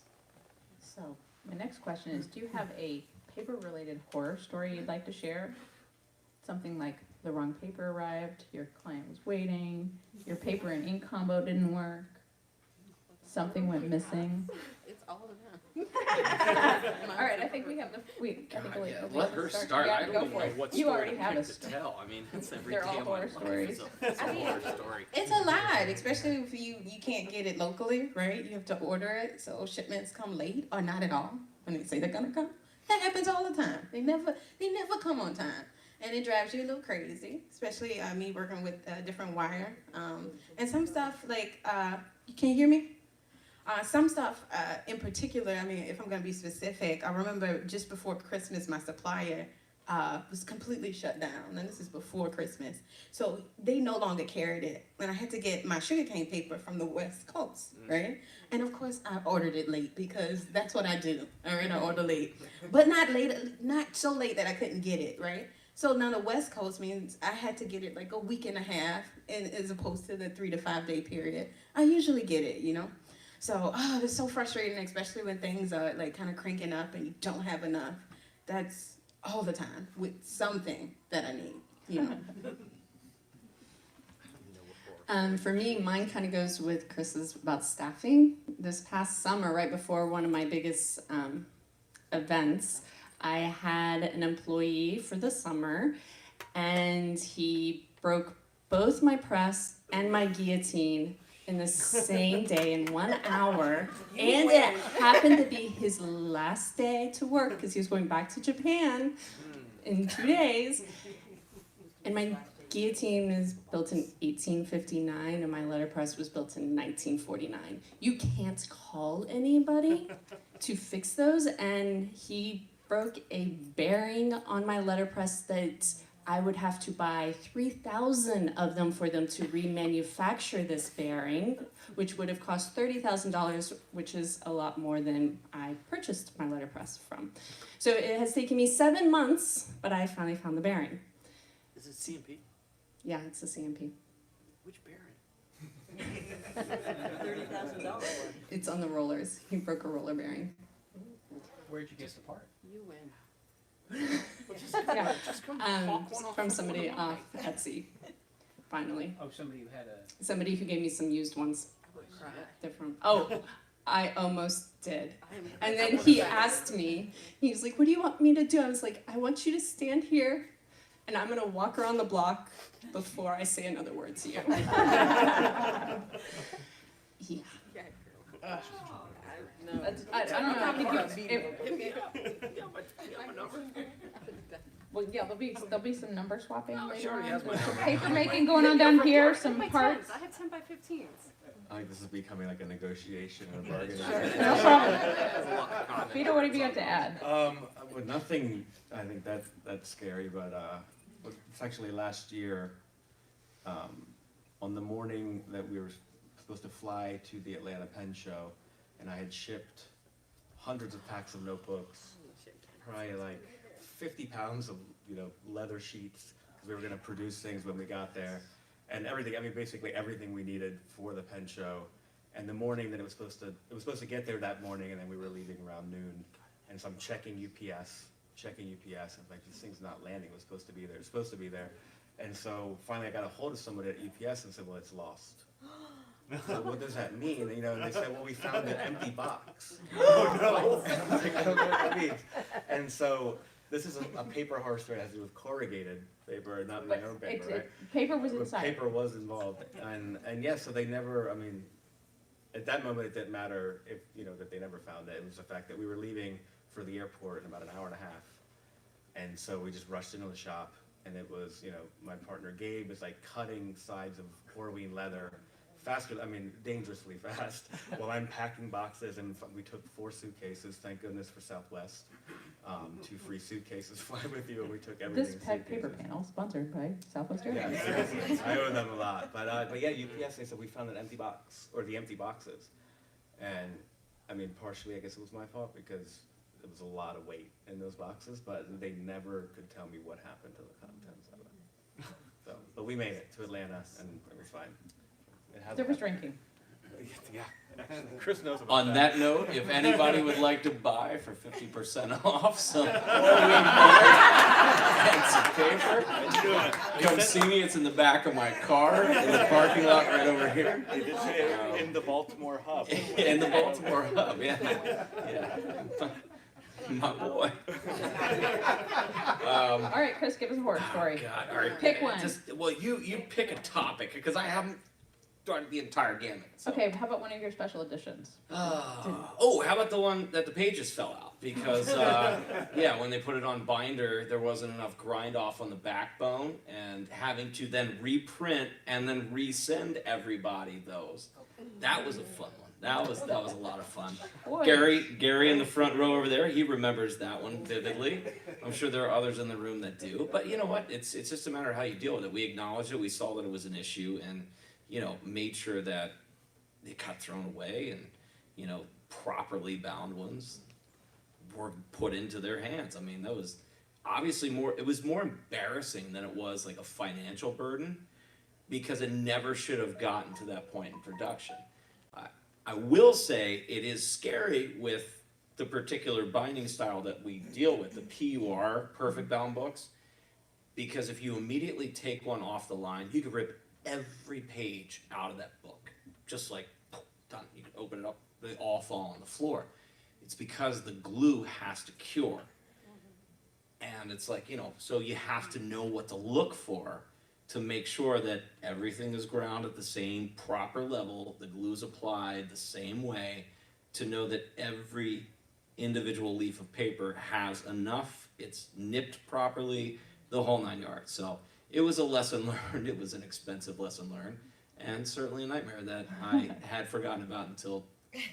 So my next question is, do you have a paper-related horror story you'd like to share? Something like the wrong paper arrived, your client was waiting, your paper and ink combo didn't work, something went missing. It's all of them. All right, I think we have the, I think God, we'll yeah, Elisa let her start. Yeah, I don't go even for know it. what You story already to have pick a to story. tell. I mean, it's every They're day all of my horror life. stories. It's a I mean, horror story. It's a lot, especially if you can't get it locally, right? You have to order it, so shipments come late or not at all when they say they're gonna come. That happens all the time. They never come on time, and it drives you a little crazy. Especially me working with different wire, and some stuff like you can't hear me. Some stuff in particular, I mean, if I'm going to be specific, I remember just before Christmas, my supplier was completely shut down, and this is before Christmas. So they no longer carried it, and I had to get my sugarcane paper from the West Coast, right? And of course, I ordered it late because that's what I do. All right, I order late, but not so late that I couldn't get it, right? So now the West Coast means I had to get it like a week and a half, and as opposed to the 3 to 5 day period I usually get it, you know. So it's so frustrating, especially when things are like kind of cranking up and you don't have enough. That's all the time with something that I need, you know. For me, mine kind of goes with Chris's about staffing. This past summer, right before one of my biggest events, I had an employee for the summer, and he broke both my press and my guillotine in the same day in 1 hour, and it happened to be his last day to work because he was going back to Japan in 2 days. And my guillotine is built in 1859, and my letterpress was built in 1949. You can't call anybody to fix those, and he broke a bearing on my letterpress that I would have to buy 3,000 of them for them to remanufacture this bearing, which would have cost $30,000, which is a lot more than I purchased my letterpress from. So it has taken me 7 months, but I finally found the bearing. Is it CMP? Yeah, it's a CMP. Which bearing? $30,000. It's on the rollers. He broke a roller bearing. Where'd you get the part? You win. Yeah, from somebody off Etsy. Finally, Oh, somebody who had a. somebody who gave me some used ones. I would cry. Different. Oh, I almost did. And then he asked me, he was like, what do you want me to do? I was like, I want you to stand here and I'm gonna walk around the block before I say another word to you. Yeah. I don't know. I think Well, yeah, there'll be some number swapping later sure, on. he has my Some number. paper making going on down here, some My parts. 10s. I have 10 by 15s. I think this is becoming like a negotiation or a bargain. No problem. Peter, what have you got to add? Well, nothing, I think that's scary, but it's actually last year, on the morning that we were supposed to fly to the Atlanta Pen Show, and I had shipped hundreds of packs of notebooks, probably like 50 pounds of, leather sheets, because we were gonna produce things when we got there, and everything, basically everything we needed for the pen show. And the morning that it was supposed to get there that morning, and then we were leaving around noon. And so I'm checking UPS, and like, this thing's not landing, it was supposed to be there, And so finally I got a hold of somebody at UPS and said, well, it's lost. So what does that mean? And they said, well, we found an empty box. Oh no! I was like, I don't know what that means. And so this is a paper horror story that has to do with corrugated paper, not my own paper, right? Paper was But inside. paper was involved, and yes, so they never, at that moment it didn't matter if, that they never found it. It was the fact that we were leaving for the airport in about an hour and a half. And so we just rushed into the shop, and it was, my partner Gabe is like cutting sides of Horween leather faster, dangerously fast, while I'm packing boxes, and we took 4 suitcases, thank goodness for Southwest. 2 free suitcases fly with you, and we took everything. This in paper suitcases. panel sponsored by Southwest Yeah, Airlines. seriously, I owe them a lot, but yeah, UPS, they said we found an empty box, or the empty boxes. And, partially, I guess it was my fault, because there was a lot of weight in those boxes, but they never could tell me what happened to the contents of it. So, but we made it to Atlanta, and it was fine. It hasn't There was happened. drinking. Yeah, Chris knows about On that. that note, if anybody would like to buy for 50% off some and some paper, come see me. It's in the back of my car in the parking lot right over here. They did say it in the Baltimore hub. In the Baltimore hub, yeah. My boy. All right, Chris, give us a horror story. God, all right. Pick one. You pick a topic, because I haven't started the entire gamut. So. Okay, how about one of your special editions? How about the one that the pages fell out? Because, when they put it on binder, there wasn't enough grind off on the backbone, and having to then reprint and then resend everybody those. That was a fun one. That was a lot of fun. Boy. Gary in the front row over there, he remembers that one vividly. I'm sure there are others in the room that do. But you know what? It's just a matter of how you deal with it. We acknowledged it, we saw that it was an issue, and made sure that it got thrown away, and properly bound ones were put into their hands. I mean, that was obviously it was more embarrassing than it was like a financial burden, because it never should have gotten to that point in production. I will say it is scary with the particular binding style that we deal with, the PUR, Perfect Bound books, because if you immediately take one off the line, you could rip every page out of that book. Just like, done. You can open it up, they all fall on the floor. It's because the glue has to cure. And it's like, so you have to know what to look for to make sure that everything is ground at the same proper level, the glue's applied the same way, to know that every individual leaf of paper has enough, it's nipped properly, the whole 9 yards. So it was a lesson learned, it was an expensive lesson learned, and certainly a nightmare that I had forgotten about until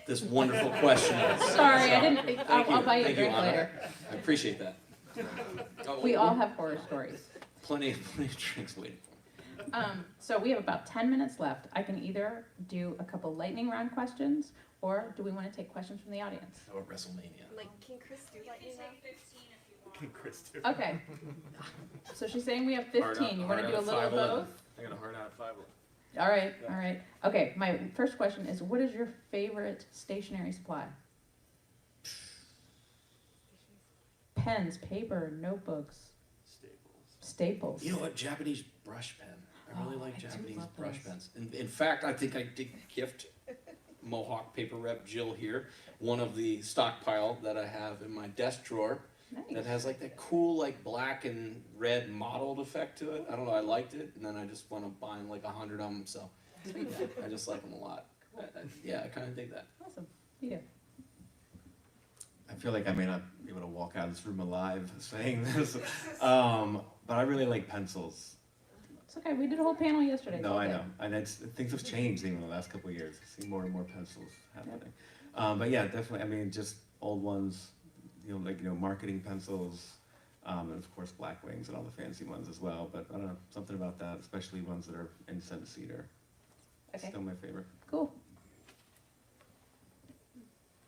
this wonderful question. Sorry, I didn't think, I'll buy you a Thank drink Anna. later. I appreciate that. We all have horror stories. Plenty of drinks waiting for me. So we have about 10 minutes left. I can either do a couple lightning round questions, or do we want to take questions from the audience? Or WrestleMania. Like, can Chris do lightning round? Okay. So she's saying we have 15. You want to do a little of both? I got a hard out of 5. All right, all right. Okay, my first question is, what is your favorite stationery supply? Pens, paper, notebooks, staples. You know what? Japanese brush pen. I really like I do Japanese love brush those. pens. In fact, I think I did gift Mohawk paper rep Jill here one of the stockpile that I have in my desk drawer that Nice. has like that cool like black and red mottled effect to it. I don't know. I liked it, and then I just wound up buying like 100 of them. So yeah, I just like them a lot. Yeah, I kind of dig that. Awesome. You do. I feel like I may not be able to walk out of this room alive saying this, but I really like pencils. It's okay. We did a whole panel yesterday. It's No, all I good. know, and things have changed even in the last couple of years. I see more and more pencils happening. But yeah, definitely. I mean, just old ones, marketing pencils, and of course Black Wings and all the fancy ones as well. But I don't know, something about that, especially ones that are incense cedar. Okay. Still my favorite. Cool.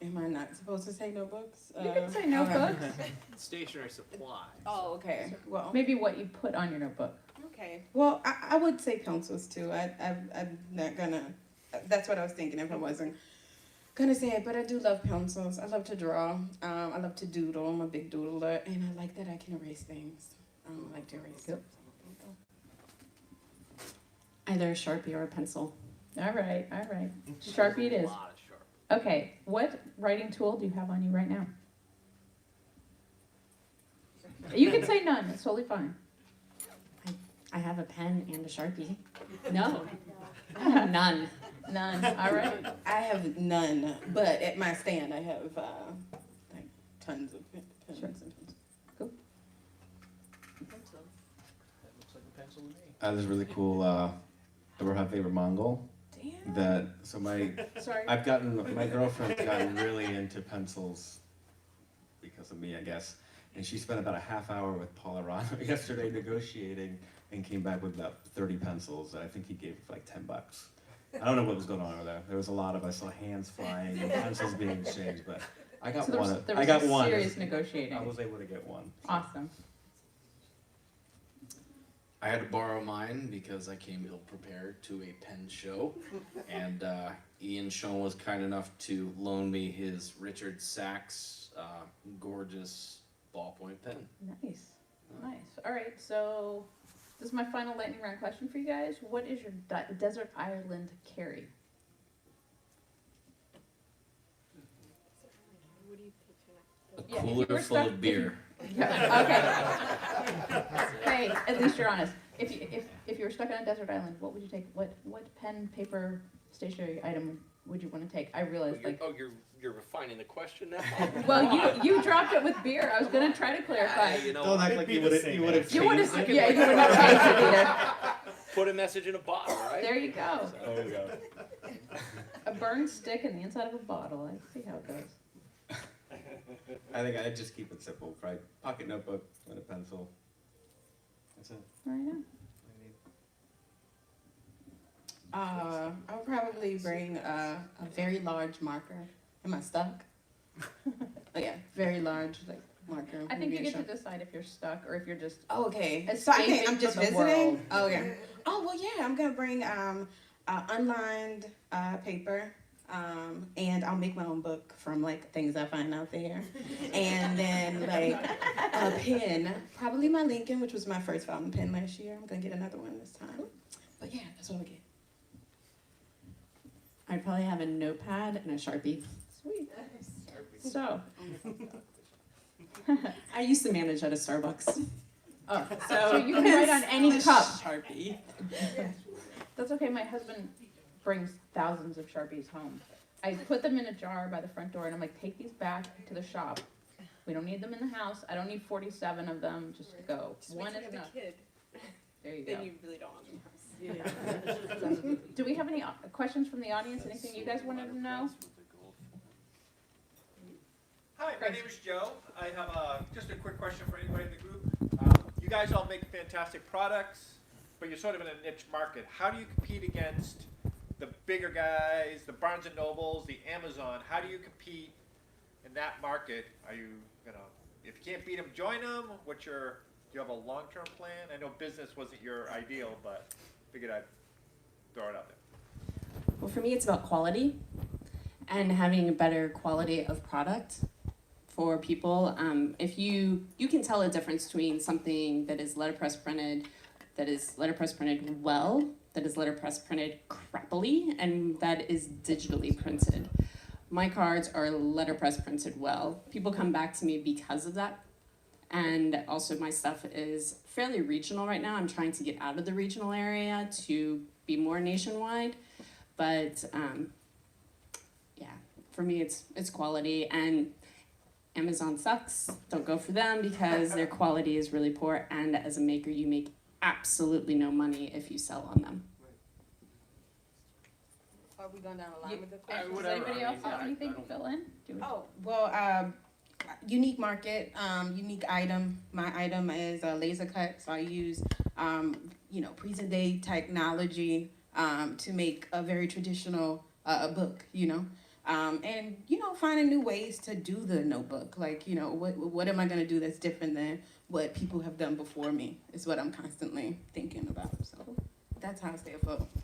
Am I not supposed to say notebooks? You can say notebooks. Stationary supply. Oh, okay. Well, Maybe what you put on your notebook. okay. Well, I would say pencils too. I'm not gonna. That's what I was thinking if I wasn't gonna say it. But I do love pencils. I love to draw. I love to doodle. I'm a big doodler, and I like that I can erase things. I like to erase. Yep. Either a Sharpie or a pencil. All right, all right. Sharpie it A is. lot of sharp. Okay, what writing tool do you have on you right now? You can say none, it's totally fine. I have a pen and a Sharpie. No, I have none. None, all right. I have none, but at my stand I have like tons of pens Sure. and pencils. That looks like a pencil to me. This is really cool. Abraham favorite Mongol. Damn. Sorry. My girlfriend's gotten really into pencils because of me, I guess. And she spent about a half hour with Paul Arano yesterday negotiating and came back with about 30 pencils that I think he gave for like $10. I don't know what was going on over there. There was a lot of, I saw hands flying and pencils being exchanged, but I got So there was, one. there I was got some one. serious negotiating. I was able to get one. Awesome. I had to borrow mine because I came ill prepared to a pen show, and Ian Schoen was kind enough to loan me his Richard Sachs gorgeous ballpoint pen. Nice, nice. All right, so this is my final lightning round question for you guys. What is your desert island carry? A Yeah, if cooler you were full stuck- of beer. Yeah, okay. Hey, at least you're honest. If you were stuck on a desert island, what would you take? What pen, paper, stationery item would you want to take? I realized like. You're refining the question now. Well, you dropped it with beer. I was gonna try to clarify. You know, Don't act like you would have You would have, changed it. yeah, you would have changed it either. put a message in a bottle, right? There you go. There you go. A burned stick in the inside of a bottle. I see how it goes. I think I'd just keep it simple, right? Pocket notebook and a pencil. That's it. Right on. I'll probably bring a very large marker. Am I stuck? Oh, yeah, very large like marker. I think you maybe get a to decide if you're stuck or if you're just. Oh, okay. So escaping I'm just from the visiting. world. Oh, okay. Oh well, yeah. I'm gonna bring unlined paper, and I'll make my own book from like things I find out there, and then like a pen. Probably my Lincoln, which was my first fountain pen last year. I'm gonna get another one this time. But yeah, that's what I'll get. I'd probably have a notepad and a Sharpie. Sweet. So, I used to manage at a Starbucks. Oh, So you can write on any cup. Sharpie. That's okay, my husband brings thousands of Sharpies home. I put them in a jar by the front door and I'm like, take these back to the shop. We don't need them in the house. I don't need 47 of them, just to go. One is enough. There you go. Then you really don't want the house. Do we have any questions from the audience? Anything you guys wanted to know? Hi, my name is Joe. I have just a quick question for anybody in the group. You guys all make fantastic products, but you're sort of in a niche market. How do you compete against the bigger guys, the Barnes and Nobles, the Amazon? How do you compete in that market? Are you, if you can't beat them, join them? Do you have a long-term plan? I know business wasn't your ideal, but figured I'd throw it out there. Well, for me, it's about quality and having a better quality of product for people. If you can tell a difference between something that is letterpress printed, that is letterpress printed well, that is letterpress printed crappily, and that is digitally printed. My cards are letterpress printed well. People come back to me because of that. And also my stuff is fairly regional right now. I'm trying to get out of the regional area to be more nationwide. But yeah, for me it's quality, and Amazon sucks. Don't go for them because their quality is really poor, and as a maker you make absolutely no money if you sell on them. Are we going down the line with the Does questions? anybody else have anything to fill in? Oh, well, unique market, unique item. My item is a laser cut, so I use, present day technology to make a very traditional book, and finding new ways to do the notebook. Like, what am I gonna do that's different than what people have done before me is what I'm constantly thinking about. So that's how I stay afloat. Do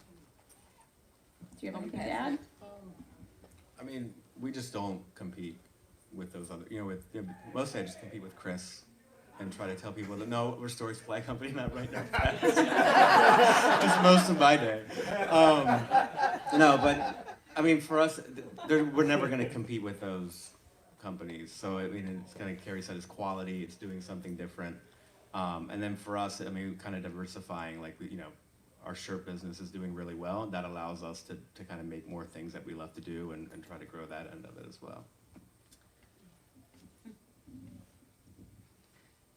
you have anything to add? I mean, we just don't compete with those other, mostly I just compete with Chris and try to tell people that, no, we're Story Supply Company, not right now. It's most of my day. No, but, I mean, for us, we're never going to compete with those companies. So, I mean, it's going to carry said it's quality, it's doing something different. And then for us, I mean, kind of diversifying, like, our shirt business is doing really well, and that allows us to kind of make more things that we love to do and try to grow that end of it as well.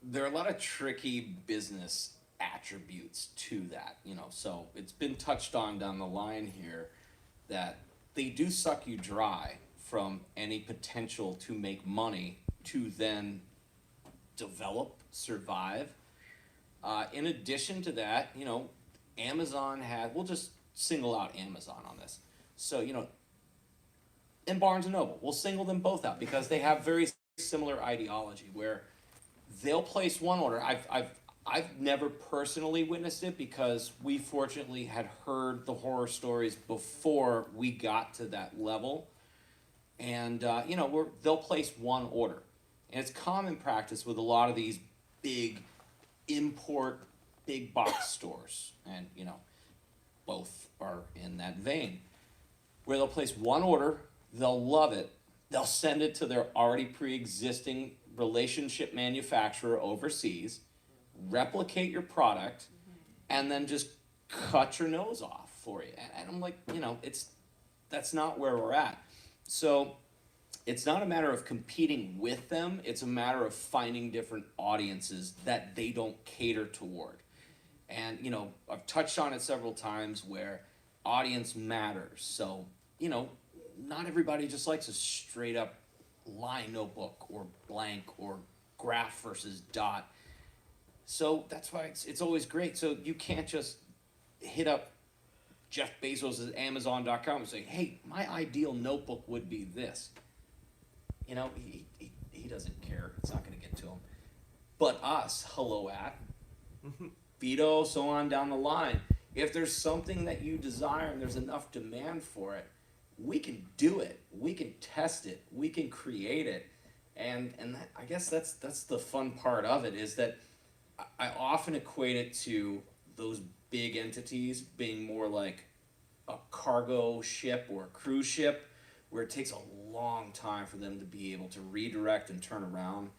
There are a lot of tricky business attributes to that, so it's been touched on down the line here that they do suck you dry from any potential to make money to then develop, survive. In addition to that, Amazon we'll just single out Amazon on this. So, and Barnes and Noble, we'll single them both out because they have very similar ideology where they'll place one order. I've never personally witnessed it because we fortunately had heard the horror stories before we got to that level. And, they'll place one order. And it's common practice with a lot of these big import, big box stores. And, both are in that vein. Where they'll place one order, they'll love it, they'll send it to their already pre-existing relationship manufacturer overseas, replicate your product, and then just cut your nose off for you. And I'm like, that's not where we're at. So it's not a matter of competing with them, it's a matter of finding different audiences that they don't cater toward. And, you know, I've touched on it several times where audience matters. So, you know, not everybody just likes a straight up line notebook or blank or graph versus dot. So that's why it's always great. So you can't just hit up Jeff Bezos' Amazon.com and say, hey, my ideal notebook would be this. You know, he doesn't care. It's not going to get to him. But us, Hello at, Vito, so on down the line, if there's something that you desire and there's enough demand for it, we can do it. We can test it. We can create it. And that, I guess that's the fun part of it, is that I often equate it to those big entities being more like a cargo ship or a cruise ship, where it takes a long time for them to be able to redirect and turn around.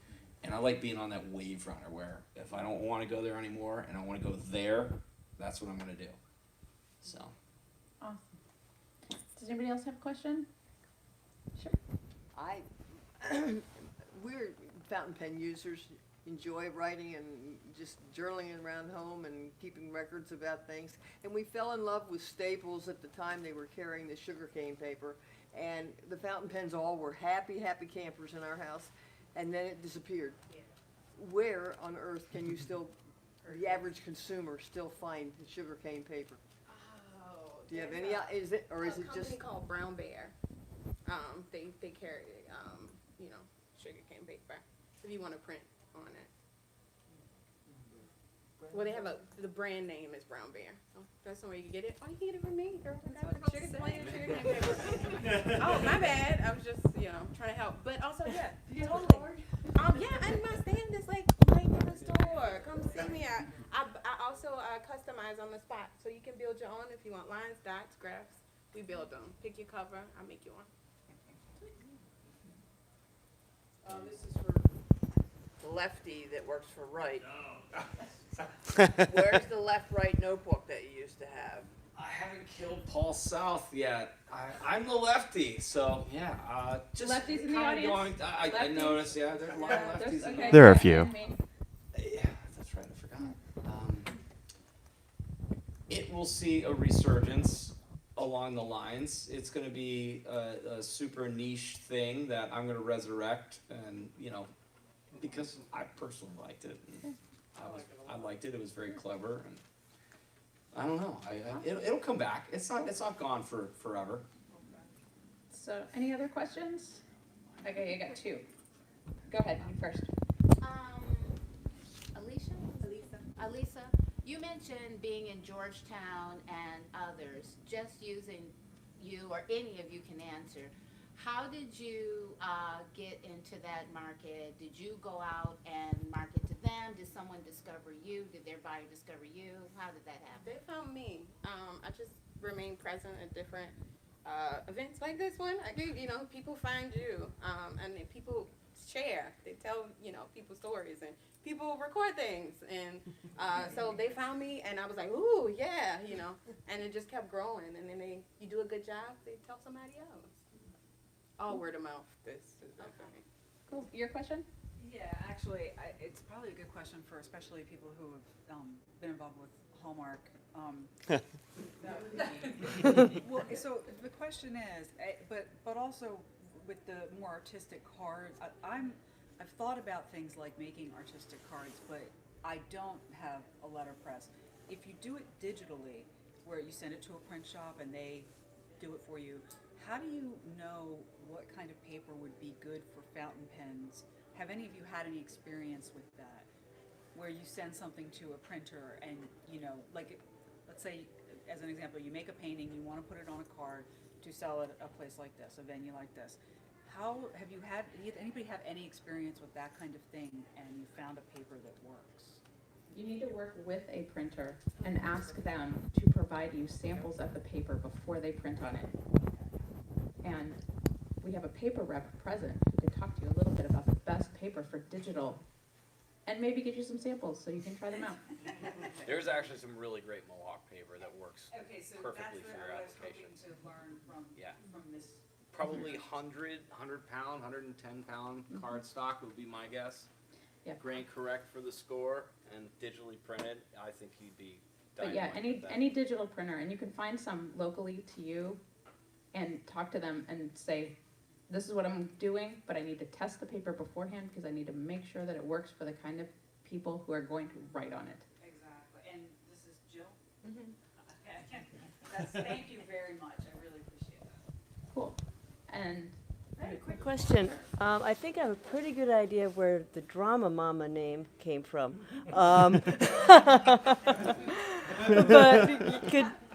And I like being on that wave runner where if I don't want to go there anymore and I want to go there, that's what I'm going to do. So. Awesome. Does anybody else have a question? Sure. We're fountain pen users, enjoy writing and just journaling around home and keeping records about things. And we fell in love with Staples at the time they were carrying the sugarcane paper. And the fountain pens all were happy campers in our house. And then it disappeared. Yeah. Where on earth can you still, the average consumer, still find the sugarcane paper? Oh, Do you have there's any, is it, or is it a just? company called Brown Bear. They carry, sugarcane paper, if you want to print on it. Well, they have the brand name is Brown Bear. Oh, that's the way you can get it. Oh, you can get it from me, girl. Sugarcane paper. Oh, my bad. I was just, trying to help. But also, yeah, totally. Yeah, and my stand is like right in the store. Come see me. I also customize on the spot, so you can build your own if you want lines, dots, graphs. We build them. Pick your cover. I'll make you one. This is for the lefty that works for Wright. Where's the left-right notebook that you used to have? I haven't killed Paul South yet. I'm the lefty, so yeah. Just Lefties in the kinda audience? I Lefties? noticed, yeah, there's a lot of lefties in Okay. There are a few. Yeah, that's right, I forgot. It will see a resurgence along the lines. It's going to be a super niche thing that I'm going to resurrect, and because I personally liked it. And I liked it. It was very clever, and I don't know. It'll come back. It's not gone for forever. So, any other questions? Okay, you got two. Go ahead, you first. Alisa, you mentioned being in Georgetown and others, just using you or any of you can answer. How did you get into that market? Did you go out and market to them? Did someone discover you? Did their buyer discover you? How did that happen? They found me. I just remain present at different events like this one. People find you, and then people share. They tell, people stories, and people record things. And so they found me, and I was like, ooh, yeah, and it just kept growing. And then you do a good job, they tell somebody else. All word of mouth. This is okay. Cool. Your question? Yeah, actually, it's probably a good question for especially people who have been involved with Hallmark. Well, so the question is, but also with the more artistic cards, I've thought about things like making artistic cards, but I don't have a letterpress. If you do it digitally, where you send it to a print shop and they do it for you, how do you know what kind of paper would be good for fountain pens? Have any of you had any experience with that? Where you send something to a printer and, let's say, as an example, you make a painting, you want to put it on a card to sell at a place like this, a venue like this. How have you had, anybody have any experience with that kind of thing and you found a paper that works? You need to work with a printer and ask them to provide you samples of the paper before they print on it. And we have a paper rep present who can talk to you a little bit about the best paper for digital and maybe get you some samples so you can try them out. There's actually some really great Mohawk paper that works Okay, so perfectly that's for what your I was hoping applications. to learn from, Yeah. from this. Probably 100 pound, 110 pound cardstock would be my guess. Yeah. Grain correct for the score and digitally printed. I think he'd be. But yeah, dynamite with that. any digital printer, and you can find some locally to you and talk to them and say, this is what I'm doing, but I need to test the paper beforehand because I need to make sure that it works for the kind of people who are going to write on it. Exactly, and this is Jill? Okay, thank you very much, I really appreciate that. Cool. And Quick question. I think I have a pretty good idea of where the Drama Mama name came from. But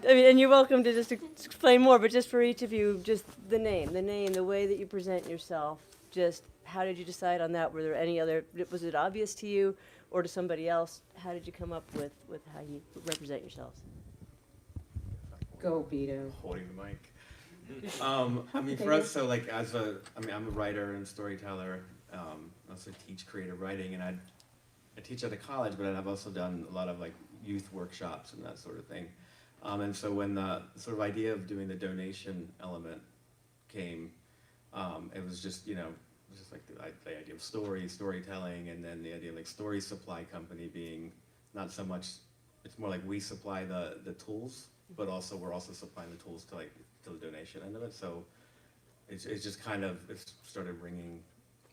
and you're welcome to just explain more, but just for each of you, just the name, the way that you present yourself, just how did you decide on that? Were there any other, was it obvious to you or to somebody else? How did you come up with how you represent yourselves? go, Vito. Holding the mic. I mean, for us, so like I'm a writer and storyteller. I also teach creative writing, and I teach at a college, but I've also done a lot of like youth workshops and that sort of thing. And so when the sort of idea of doing the donation element came, it was just, it was just like the idea of storytelling, and then the idea of like story supply company being not so much, it's more like we supply the tools, but also we're also supplying the tools to the donation end of it. So it's just kind of, it started ringing.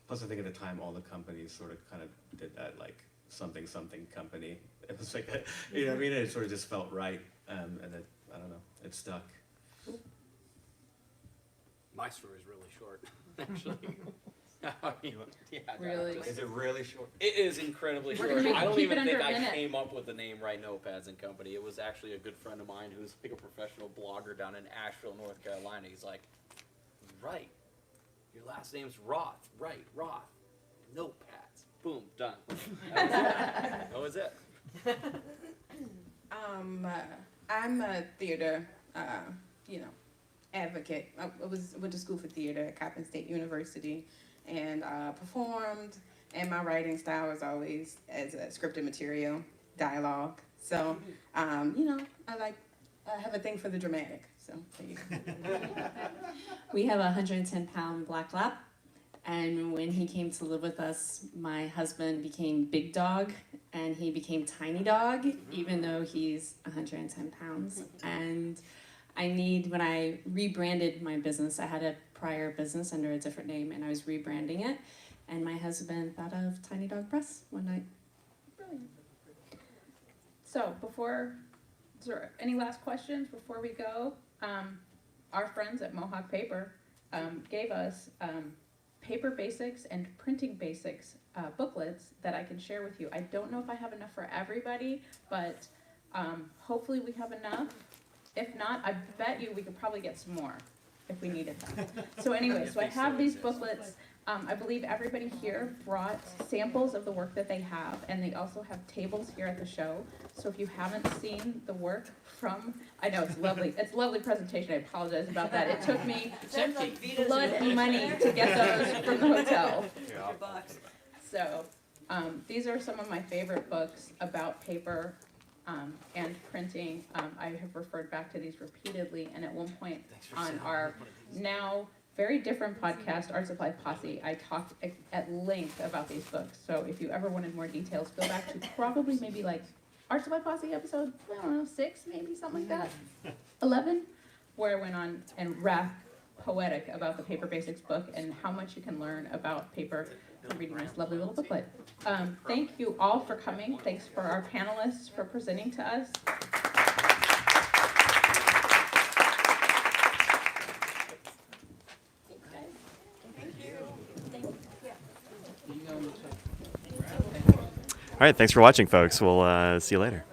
Plus I think at the time all the companies sort of kind of did that like something company. It was like, you know what I mean? It sort of just felt right. And it, I don't know, it stuck. My story's really short, actually. I mean, yeah, Really? Is it really short? It is incredibly We're short. gonna I don't keep it even think under a I minute. came up with the name Write Notepads and Company. It was actually a good friend of mine who's like a professional blogger down in Asheville, North Carolina. He's like, right, your last name's Roth. Right, Roth. Notepads. Boom, done. That was it. I'm a theater, advocate. I went to school for theater at Coppin State University, and performed. And my writing style is always as a scripted material, dialogue. So, I have a thing for the dramatic. So there you go. We have a 110-pound black lap. And when he came to live with us, my husband became Big Dog, and he became Tiny Dog, even though he's 110 pounds. And when I rebranded my business, I had a prior business under a different name, and I was rebranding it. And my husband thought of Tiny Dog Press one night. Brilliant. So is there any last questions before we go? Our friends at Mohawk Paper gave us paper basics and printing basics booklets that I can share with you. I don't know if I have enough for everybody, but hopefully we have enough. If not, I bet you we could probably get some more if we needed them. So anyway, so I have these booklets. I believe everybody here brought samples of the work that they have, and they also have tables here at the show. So if you haven't seen the work I know it's lovely. It's a lovely presentation. I apologize about that. It took me blood and money to get those from the hotel. So these are some of my favorite books about paper and printing. I have referred back to these repeatedly, and at one point on our now very different podcast, Art Supply Posse, I talked at length about these books. So if you ever wanted more details, go back to probably maybe like Art Supply Posse episode, 6, maybe something like that, 11, where I went on and rapped poetic about the Paper Basics book and how much you can learn about paper from reading this lovely little booklet. Thank you all for coming. Thanks for our panelists for presenting to us. All right, thanks for watching, folks. We'll see you later.